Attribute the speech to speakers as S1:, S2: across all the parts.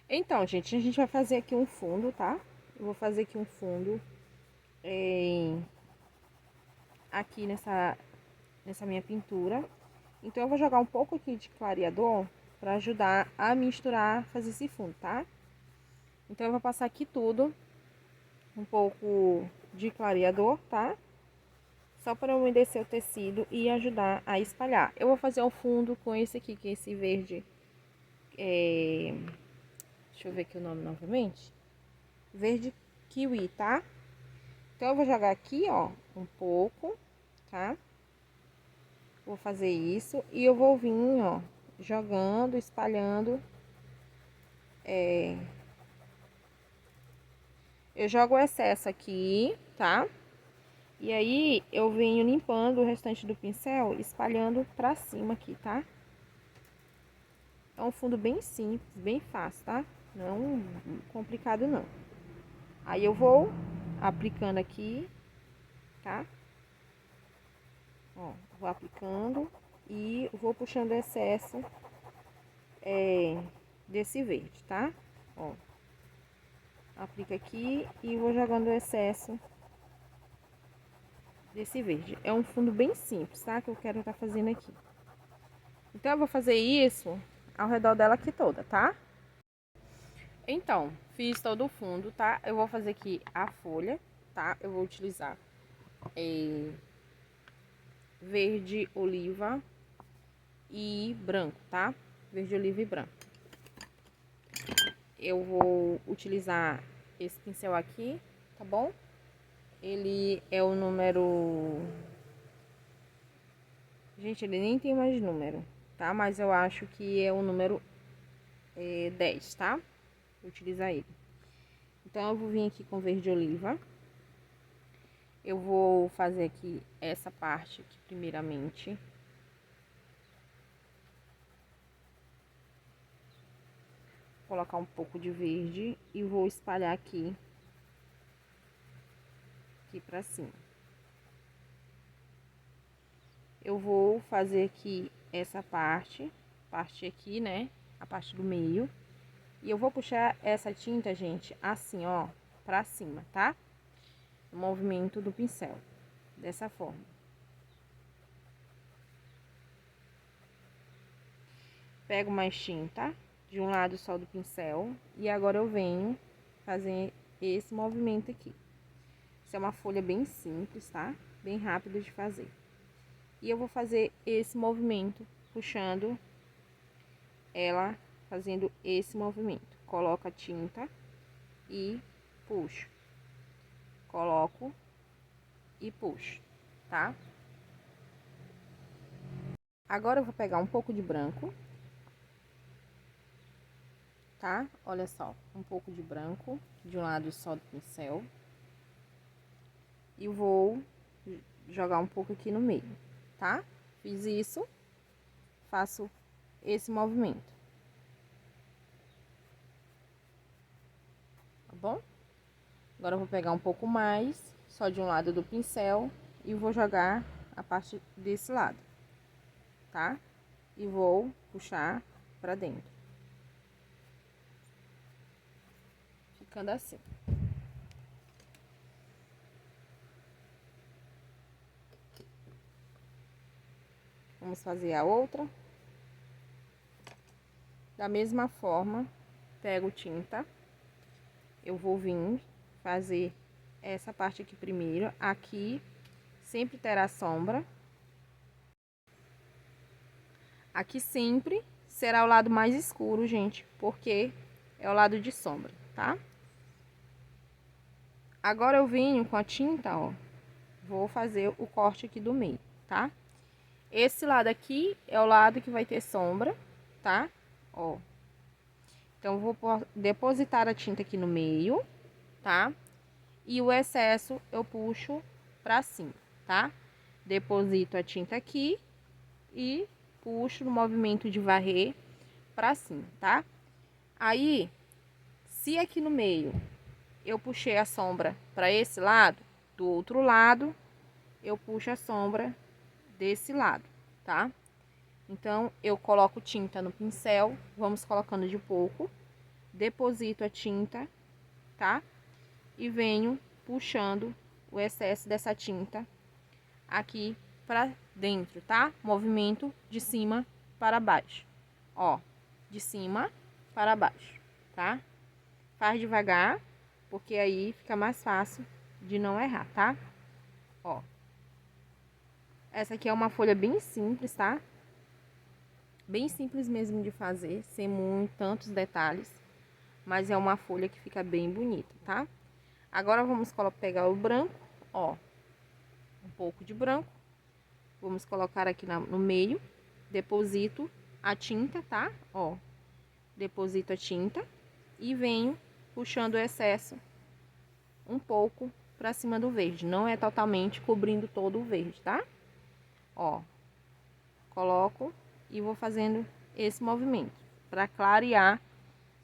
S1: Então, gente, a gente vai fazer aqui um fundo, tá? Eu vou fazer aqui um fundo aqui nessa minha pintura. Então, eu vou jogar um pouco aqui de clareador pra ajudar a misturar, fazer esse fundo, tá? Então, eu vou passar aqui tudo, um pouco de clareador, tá? Só para umedecer o tecido e ajudar a espalhar. Eu vou fazer o fundo com esse aqui, que é esse verde. Deixa eu ver aqui o nome novamente. Verde kiwi, tá? Então, eu vou jogar aqui, ó, um pouco, tá? Vou fazer isso e eu vou vir, ó, jogando, espalhando. Eu jogo o excesso aqui, tá? E aí, eu venho limpando o restante do pincel, espalhando pra cima aqui, tá? É um fundo bem simples, bem fácil, tá? Não complicado, não. Aí, eu vou aplicando aqui, tá? Ó, vou aplicando e vou puxando o excesso desse verde, tá? Ó, aplica aqui e vou jogando o excesso desse verde. É um fundo bem simples, tá? Que eu quero estar fazendo aqui. Então, eu vou fazer isso ao redor dela aqui toda, tá? Então, fiz todo o fundo, tá? Eu vou fazer aqui a folha, tá? Eu vou utilizar verde oliva e branco, tá? Verde oliva e branco. Eu vou utilizar esse pincel aqui, tá bom? Ele é o número... Gente, ele nem tem mais número, tá? Mas eu acho que é o número 10, tá? Vou utilizar ele. Então, eu vou vir aqui com verde oliva. Eu vou fazer aqui essa parte aqui primeiramente. Colocar um pouco de verde e vou espalhar aqui pra cima. Eu vou fazer aqui essa parte aqui, né? A parte do meio. E eu vou puxar essa tinta, gente, assim, ó, pra cima, tá? O movimento do pincel, dessa forma. Pego mais tinta de um lado só do pincel e agora eu venho fazer esse movimento aqui. Isso é uma folha bem simples, tá? Bem rápido de fazer. E eu vou fazer esse movimento, puxando ela, fazendo esse movimento. Coloco a tinta e puxo. Coloco e puxo, tá? Agora eu vou pegar um pouco de branco, tá? Olha só, um pouco de branco de um lado só do pincel. E vou jogar um pouco aqui no meio, tá? Fiz isso, faço esse movimento. Tá bom? Agora eu vou pegar um pouco mais, só de um lado do pincel, e vou jogar a parte desse lado, tá? E vou puxar pra dentro. Ficando assim. Vamos fazer a outra. Da mesma forma, pego tinta. Eu vou vir fazer essa parte aqui primeiro. Aqui sempre terá sombra. Aqui sempre será o lado mais escuro, gente, porque é o lado de sombra, tá? Agora eu venho com a tinta, ó, vou fazer o corte aqui do meio, tá? Esse lado aqui é o lado que vai ter sombra, tá? Ó. Então, eu vou depositar a tinta aqui no meio, tá? E o excesso eu puxo pra cima, tá? Deposito a tinta aqui e puxo no movimento de varrer pra cima, tá? Aí, se aqui no meio eu puxei a sombra para esse lado, do outro lado, eu puxo a sombra desse lado, tá? Então, eu coloco tinta no pincel, vamos colocando de pouco. deposito a tinta, tá? E venho puxando o excesso dessa tinta aqui pra dentro, tá? Movimento de cima para baixo, ó, de cima para baixo, tá? Faz devagar, porque aí fica mais fácil de não errar, tá? Ó, essa aqui é uma folha bem simples, tá? Bem simples mesmo de fazer, sem tantos detalhes, mas é uma folha que fica bem bonita, tá? Agora vamos pegar o branco, ó, um pouco de branco, vamos colocar aqui no meio, deposito a tinta, tá? Ó, deposito a tinta e venho puxando o excesso um pouco pra cima do verde, não é totalmente cobrindo todo o verde, tá? Ó, coloco e vou fazendo esse movimento para clarear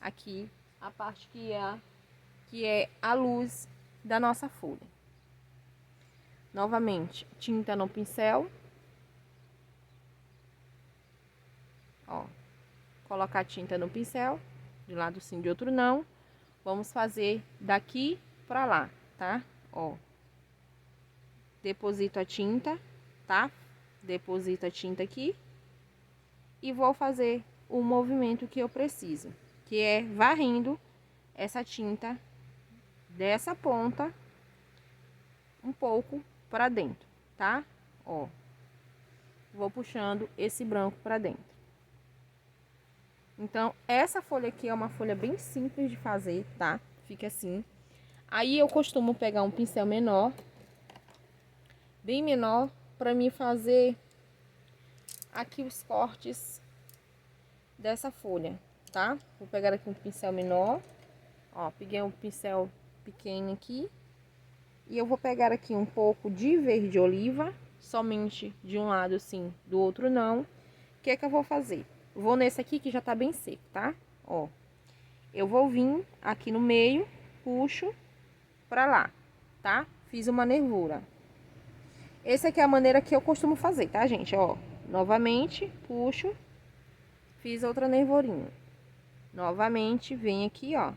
S1: aqui a parte que é a luz da nossa folha. Novamente, tinta no pincel. Ó, colocar tinta no pincel, de um lado sim, de outro não. Vamos fazer daqui para lá, tá? Ó, deposito a tinta, tá? Deposito a tinta aqui e vou fazer o movimento que eu preciso, que é varrendo essa tinta dessa ponta um pouco para dentro, tá? Ó, vou puxando esse branco para dentro. Então, essa folha aqui é uma folha bem simples de fazer, tá? Fica assim. Aí eu costumo pegar um pincel menor, bem menor, para mim fazer aqui os cortes dessa folha, tá? Vou pegar aqui um pincel menor, ó, peguei um pincel pequeno aqui. E eu vou pegar aqui um pouco de verde oliva, somente de um lado sim, do outro não. O que é que eu vou fazer? Vou nesse aqui que já tá bem seco, tá? Ó, eu vou vir aqui no meio, puxo pra lá, tá? Fiz uma nervura. Essa aqui é a maneira que eu costumo fazer, tá, gente? Ó, novamente, puxo, fiz outra nervurinha. Novamente, vem aqui, ó,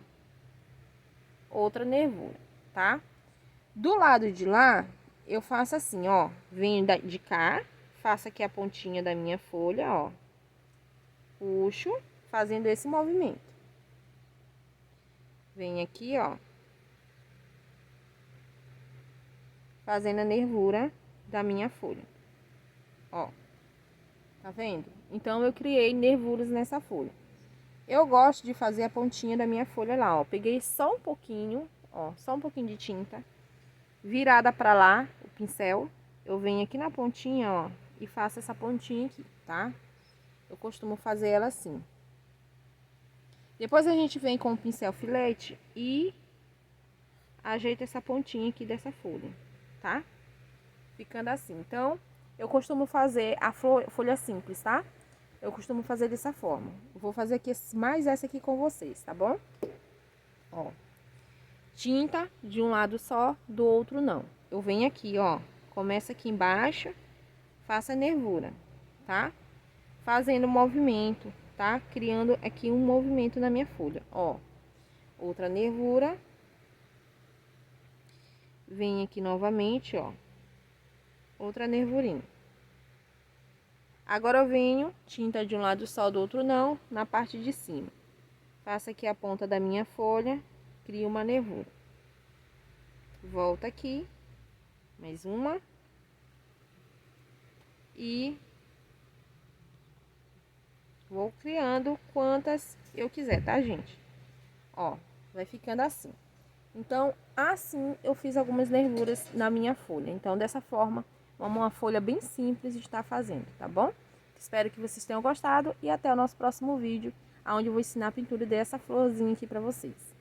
S1: outra nervura, tá? Do lado de lá, eu faço assim, ó, venho de cá, faço aqui a pontinha da minha folha, ó, puxo, fazendo esse movimento. Venho aqui, ó, fazendo a nervura da minha folha, ó, tá vendo? Então, eu criei nervuras nessa folha. Eu gosto de fazer a pontinha da minha folha lá, ó, peguei só um pouquinho, ó, só um pouquinho de tinta, virada pra lá, o pincel, eu venho aqui na pontinha, ó, e faço essa pontinha aqui, tá? Eu costumo fazer ela assim. Depois a gente vem com o pincel filete e ajeita essa pontinha aqui dessa folha, tá? Ficando assim. Então, eu costumo fazer a folha simples, tá? Eu costumo fazer dessa forma. Eu vou fazer aqui mais essa aqui com vocês, tá bom? Ó. Tinta de um lado só, do outro não. Eu venho aqui, ó, começa aqui embaixo, faço a nervura, tá? Fazendo movimento, tá? Criando aqui um movimento na minha folha, ó. Outra nervura. Venho aqui novamente, ó. Outra nervurinha. Agora eu venho, tinta de um lado só, do outro não, na parte de cima. Faço aqui a ponta da minha folha, crio uma nervura. Volto aqui, mais uma. E vou criando quantas eu quiser, tá, gente? Ó, vai ficando assim. Então, assim eu fiz algumas nervuras na minha folha. Então, dessa forma, uma folha bem simples de estar fazendo, tá bom? Espero que vocês tenham gostado e até o nosso próximo vídeo, onde eu vou ensinar a pintura dessa florzinha aqui pra vocês.